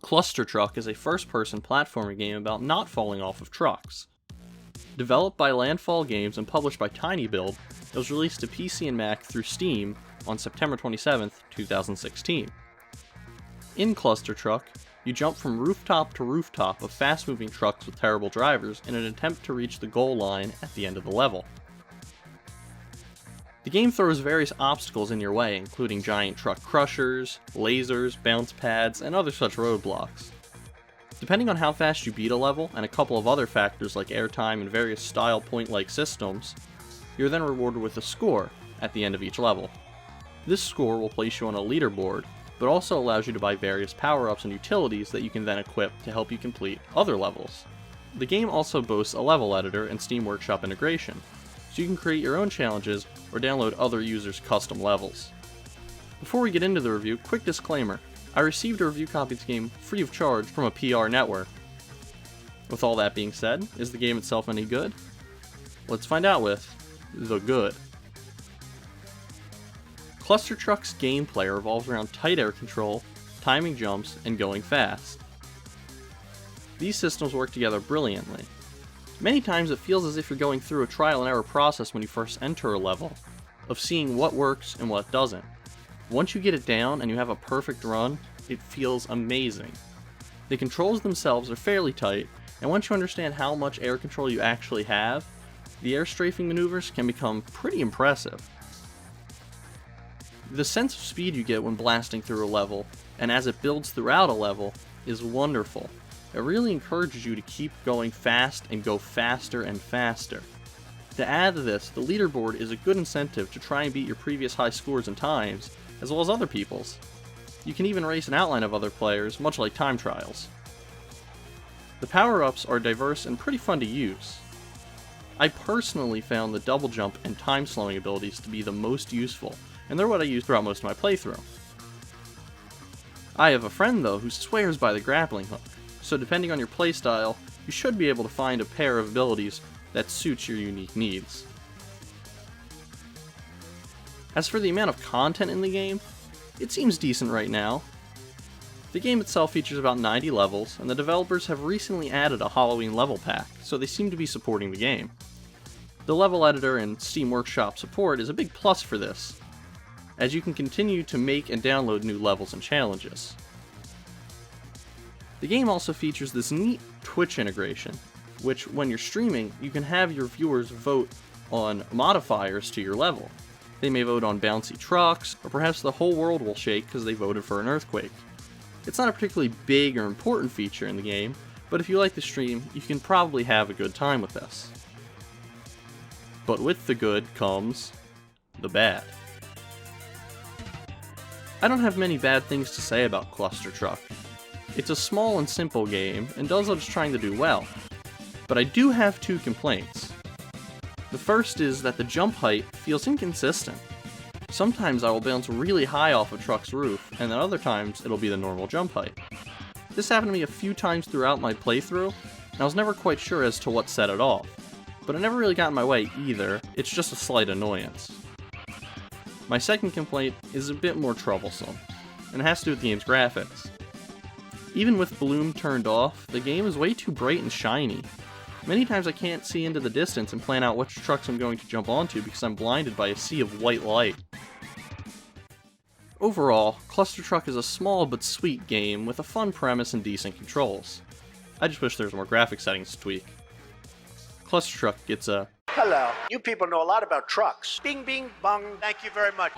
Clustertruck is a first-person platforming game about not falling off of trucks. Developed by Landfall Games and published by TinyBuild, it was released to PC and Mac through Steam on September 27, 2016. In Clustertruck, you jump from rooftop to rooftop of fast-moving trucks with terrible drivers in an attempt to reach the goal line at the end of the level. The game throws various obstacles in your way, including giant truck crushers, lasers, bounce pads, and other such roadblocks. Depending on how fast you beat a level, and a couple of other factors like airtime and various style point-like systems, you're then rewarded with a score at the end of each level. This score will place you on a leaderboard, but also allows you to buy various power-ups and utilities that you can then equip to help you complete other levels. The game also boasts a level editor and Steam Workshop integration, so you can create your own challenges or download other users' custom levels. Before we get into the review, quick disclaimer. I received a review copy of the game free of charge from a PR network. With all that being said, is the game itself any good? Let's find out with The Good. Clustertruck's gameplay revolves around tight air control, timing jumps, and going fast. These systems work together brilliantly. Many times it feels as if you're going through a trial and error process when you first enter a level, of seeing what works and what doesn't. Once you get it down and you have a perfect run, it feels amazing. The controls themselves are fairly tight, and once you understand how much air control you actually have, the air strafing maneuvers can become pretty impressive. The sense of speed you get when blasting through a level, and as it builds throughout a level, is wonderful. It really encourages you to keep going fast and go faster and faster. To add to this, the leaderboard is a good incentive to try and beat your previous high scores and times, as well as other people's. You can even race an outline of other players, much like time trials. The power-ups are diverse and pretty fun to use. I personally found the double jump and time slowing abilities to be the most useful, and they're what I use throughout most of my playthrough. I have a friend though who swears by the grappling hook, so depending on your playstyle, you should be able to find a pair of abilities that suits your unique needs. As for the amount of content in the game, it seems decent right now. The game itself features about 90 levels, and the developers have recently added a Halloween level pack, so they seem to be supporting the game. The level editor and Steam Workshop support is a big plus for this, as you can continue to make and download new levels and challenges. The game also features this neat Twitch integration, which when you're streaming, you can have your viewers vote on modifiers to your level. They may vote on bouncy trucks, or perhaps the whole world will shake because they voted for an earthquake. It's not a particularly big or important feature in the game, but if you like the stream, you can probably have a good time with this. But with the good comes the bad. I don't have many bad things to say about Clustertruck. It's a small and simple game, and does what it's trying to do well. But I do have two complaints. The first is that the jump height feels inconsistent. Sometimes I will bounce really high off a truck's roof, and then other times it'll be the normal jump height. This happened to me a few times throughout my playthrough, and I was never quite sure as to what set it off. But it never really got in my way either, it's just a slight annoyance. My second complaint is a bit more troublesome, and it has to do with the game's graphics. Even with bloom turned off, the game is way too bright and shiny. Many times I can't see into the distance and plan out which trucks I'm going to jump onto because I'm blinded by a sea of white light. Overall, Clustertruck is a small but sweet game with a fun premise and decent controls. I just wish there was more graphic settings to tweak. Clustertruck gets a hello. You people know a lot about trucks. Bing, bing, bong. Thank you very much.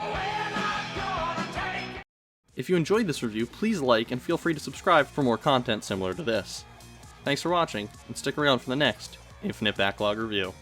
If you enjoyed this review, please like and feel free to subscribe for more content similar to this. Thanks for watching, and stick around for the next Infinite Backlog review.